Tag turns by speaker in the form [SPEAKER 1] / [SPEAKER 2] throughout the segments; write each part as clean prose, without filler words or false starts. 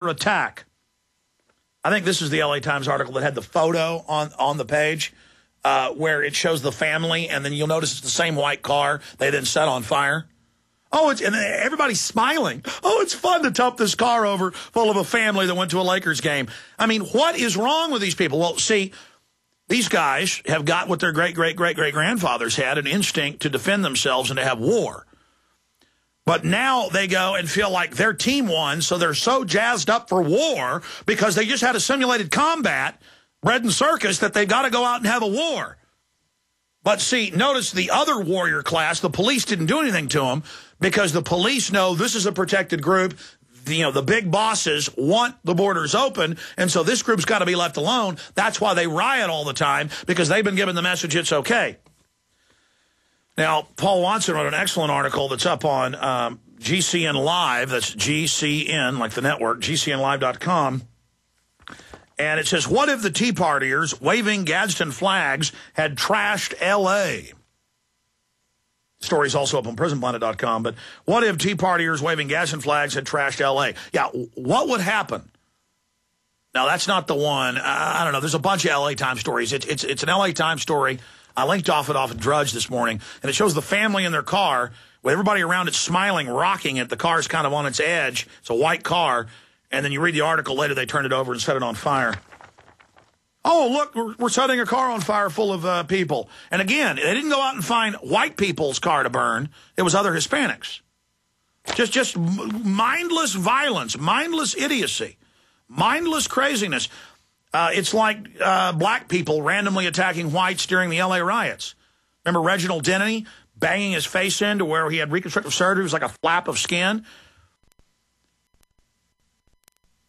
[SPEAKER 1] attack. I think this is the LA Times article that had the photo on the page where it shows the family, and then you'll notice it's the same white car they then set on fire. Oh, and everybody's smiling. Oh, it's fun to top this car over full of a family that went to a Lakers game. I mean, what is wrong with these people? Well, see, these guys have got what their great-great-great-great-grandfathers had, an instinct to defend themselves and to have war. But now they go and feel like their team won, so they're so jazzed up for war because they just had a simulated combat, bread and circus, that they've got to go out and have a war. But see, notice the other warrior class, the police didn't do anything to them because the police know this is a protected group. The big bosses want the borders open, and so this group's got to be left alone. That's why they riot all the time, because they've been given the message it's okay. Now, Paul Watson wrote an excellent article that's up on GCN Live. That's GCN, like the network, GCNlive.com. And it says, what if the Tea Partiers waving Gadsden flags had trashed L.A.? Story's also up on prisonplanet.com. But what if Tea Partiers waving Gadsden flags had trashed L.A.? Yeah, what would happen? Now, that's not the one. I don't know. There's a bunch of L.A. Times stories. It's an L.A. Times story. I linked off of Drudge this morning, and it shows the family in their car with everybody around it smiling, rocking it. The car's kind of on its edge. It's a white car. And then you read the article later, they turned it over and set it on fire. Oh, look, we're setting a car on fire full of people. And again, they didn't go out and find white people's car to burn. It was other Hispanics. Just mindless violence, mindless idiocy, mindless craziness. It's like black people randomly attacking whites during the L.A. riots. Remember Reginald Denny banging his face into where he had reconstructive surgery? It was like a flap of skin.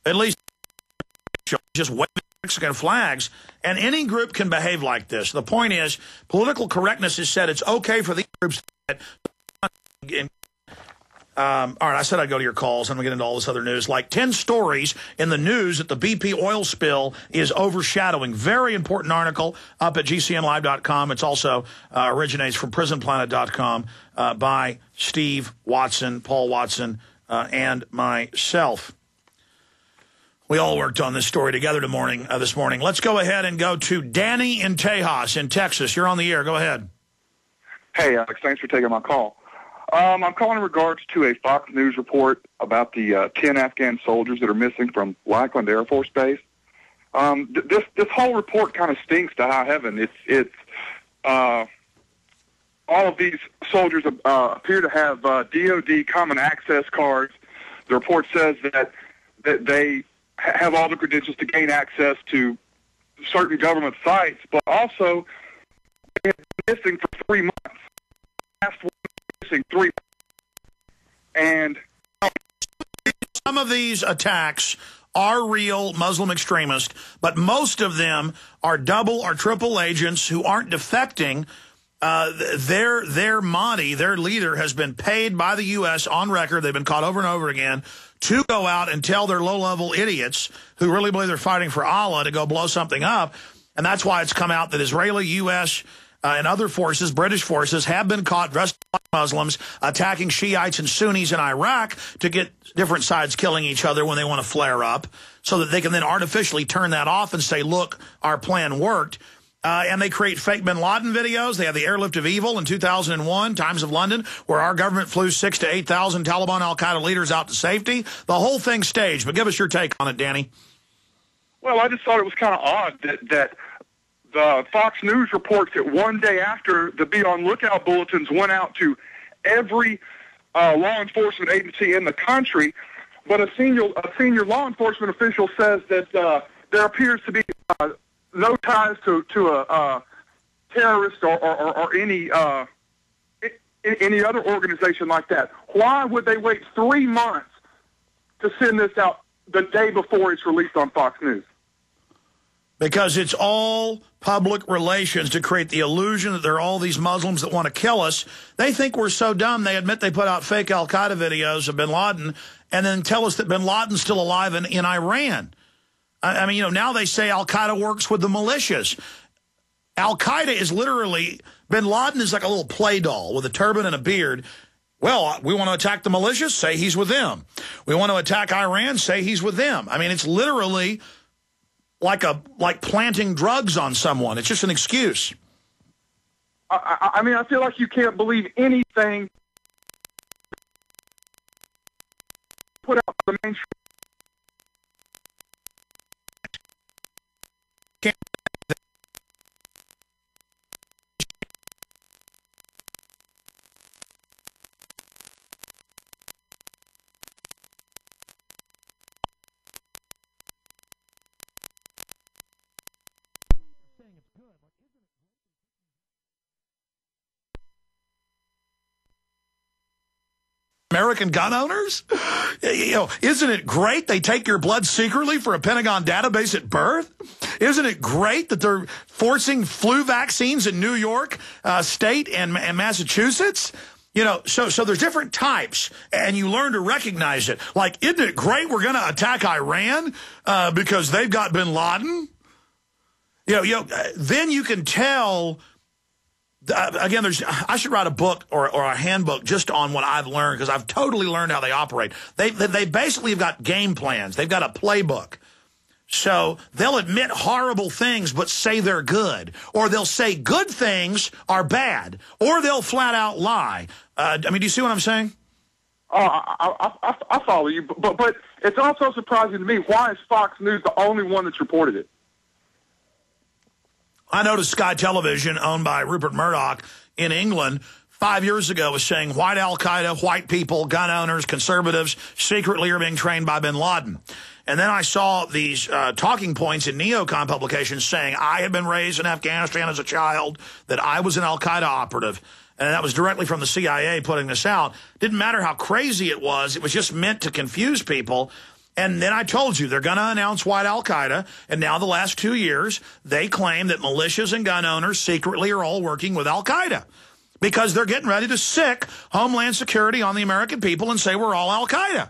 [SPEAKER 1] At least just waving Mexican flags. And any group can behave like this. The point is, political correctness has said it's okay for these groups to all right, I said I'd go to your calls, and we'll get into all this other news. Like 10 stories in the news that the BP oil spill is overshadowing. Very important article up at GCNlive.com. It's also originates from prisonplanet.com by Steve Watson, Paul Watson, and myself. We all worked on this story together this morning. Let's go ahead and go to Danny in Tejas in Texas. You're on the air. Go ahead.
[SPEAKER 2] Hey, Alex. Thanks for taking my call. I'm calling in regards to a Fox News report about the 10 Afghan soldiers that are missing from Lackland Air Force Base. This whole report kind of stinks to high heaven. It's all of these soldiers appear to have DOD common access cards. The report says that they have all the credentials to gain access to certain government sites, but also they have been missing for 3 months. Last one missing 3 months. And
[SPEAKER 1] some of these attacks are real Muslim extremists, but most of them are double or triple agents who aren't defecting. Their Mahdi, their leader, has been paid by the U.S. on record. They've been caught over and over again to go out and tell their low-level idiots who really believe they're fighting for Allah to go blow something up. And that's why it's come out that Israeli, U.S., and other forces, British forces, have been caught dressed like Muslims attacking Shiites and Sunnis in Iraq to get different sides killing each other when they want to flare up, so that they can then artificially turn that off and say, look, our plan worked. And they create fake bin Laden videos. They have the airlift of evil in 2001, Times of London, where our government flew 6,000 to 8,000 Taliban al-Qaeda leaders out to safety. The whole thing staged. But give us your take on it, Danny.
[SPEAKER 2] Well, I just thought it was kind of odd that the Fox News reports that one day after the Be On Lookout bulletins went out to every law enforcement agency in the country, but a senior law enforcement official says that there appears to be no ties to a terrorist or any other organization like that. Why would they wait 3 months to send this out the day before it's released on Fox News?
[SPEAKER 1] Because it's all public relations to create the illusion that there are all these Muslims that want to kill us. They think we're so dumb, they admit they put out fake al-Qaeda videos of bin Laden and then tell us that bin Laden's still alive in Iran. I mean, now they say al-Qaeda works with the militias. Al-Qaeda is literally, bin Laden is like a little play doll with a turban and a beard. Well, we want to attack the militias, say he's with them. We want to attack Iran, say he's with them. I mean, it's literally like planting drugs on someone. It's just an excuse.
[SPEAKER 2] I mean, I feel like you can't believe anything put out the mainstream.
[SPEAKER 1] American gun owners? You know, isn't it great they take your blood secretly for a Pentagon database at birth? Isn't it great that they're forcing flu vaccines in New York State and Massachusetts? You know, so there's different types, and you learn to recognize it. Like, isn't it great we're going to attack Iran because they've got bin Laden? Then you can tell. Again, I should write a book or a handbook just on what I've learned, because I've totally learned how they operate. They basically have got game plans. They've got a playbook. So they'll admit horrible things but say they're good. Or they'll say good things are bad. Or they'll flat out lie. I mean, do you see what I'm saying?
[SPEAKER 2] I follow you. But it's also surprising to me, why is Fox News the only one that's reported it?
[SPEAKER 1] I noticed Sky Television, owned by Rupert Murdoch in England, 5 years ago was saying white al-Qaeda, white people, gun owners, conservatives secretly are being trained by bin Laden. And then I saw these talking points in neocon publications saying I had been raised in Afghanistan as a child, that I was an al-Qaeda operative. And that was directly from the CIA putting this out. Didn't matter how crazy it was just meant to confuse people. And then I told you, they're going to announce white al-Qaeda, and now the last 2 years, they claim that militias and gun owners secretly are all working with al-Qaeda because they're getting ready to sick Homeland Security on the American people and say we're all al-Qaeda.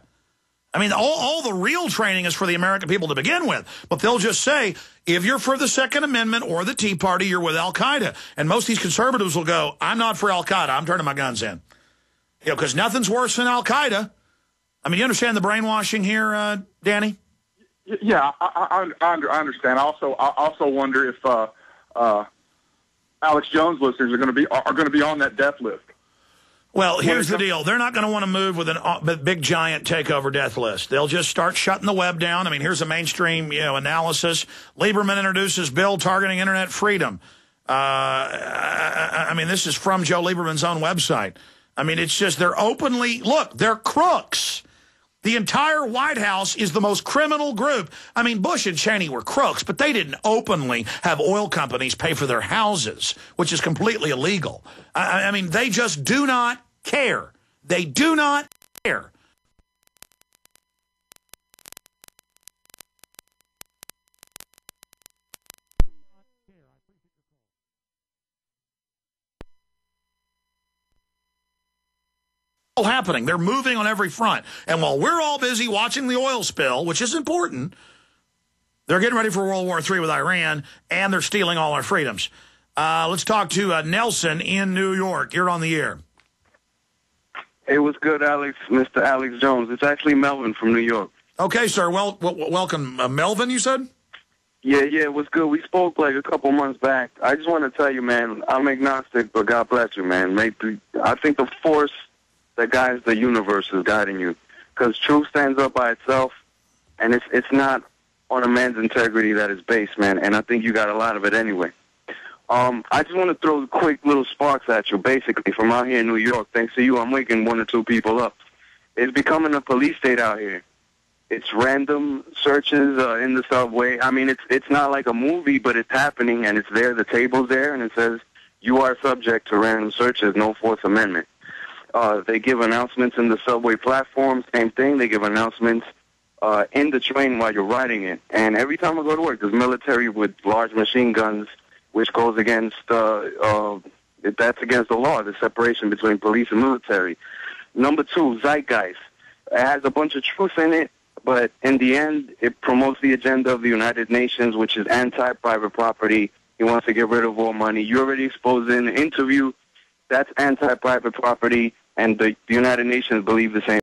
[SPEAKER 1] I mean, all the real training is for the American people to begin with, but they'll just say, if you're for the Second Amendment or the Tea Party, you're with al-Qaeda. And most of these conservatives will go, I'm not for al-Qaeda, I'm turning my guns in. You know, because nothing's worse than al-Qaeda. I mean, you understand the brainwashing here, Danny?
[SPEAKER 2] Yeah, I understand. I also wonder if Alex Jones listeners are going to be on that death list.
[SPEAKER 1] Well, here's the deal. They're not going to want to move with a big, giant takeover death list. They'll just start shutting the web down. I mean, here's a mainstream analysis. Lieberman introduces bill targeting Internet freedom. I mean, this is from Joe Lieberman's own website. I mean, it's just they're openly, look, they're crooks. The entire White House is the most criminal group. I mean, Bush and Cheney were crooks, but they didn't openly have oil companies pay for their houses, which is completely illegal. I mean, they just do not care. They do not care. Happening. They're moving on every front. And while we're all busy watching the oil spill, which is important, they're getting ready for World War III with Iran, and they're stealing all our freedoms. Let's talk to Nelson in New York. You're on the air.
[SPEAKER 3] Hey, what's good, Alex? Mr. Alex Jones. It's actually Melvin from New York.
[SPEAKER 1] Okay, sir. Well, welcome. Melvin, you said?
[SPEAKER 3] Yeah, it was good. We spoke like a couple months back. I just want to tell you, man, I'm agnostic, but God bless you, man. I think the force that guides the universe is guiding you, because truth stands up by itself, and it's not on a man's integrity that is based, man, and I think you got a lot of it anyway. I just want to throw quick little sparks at you, basically, from out here in New York. Thanks to you, I'm waking 1 or 2 people up. It's becoming a police state out here. It's random searches in the subway. I mean, it's not like a movie, but it's happening, and it's there. The table's there, and it says, you are subject to random searches, no Fourth Amendment. They give announcements in the subway platform, same thing. They give announcements in the train while you're riding it. And every time I go to work, there's military with large machine guns, which goes against, that's against the law, the separation between police and military. Number 2, zeitgeist. It has a bunch of truth in it, but in the end, it promotes the agenda of the United Nations, which is anti-private property. He wants to get rid of all money. You already exposed in the interview. That's anti-private property. and the United Nations believe the same.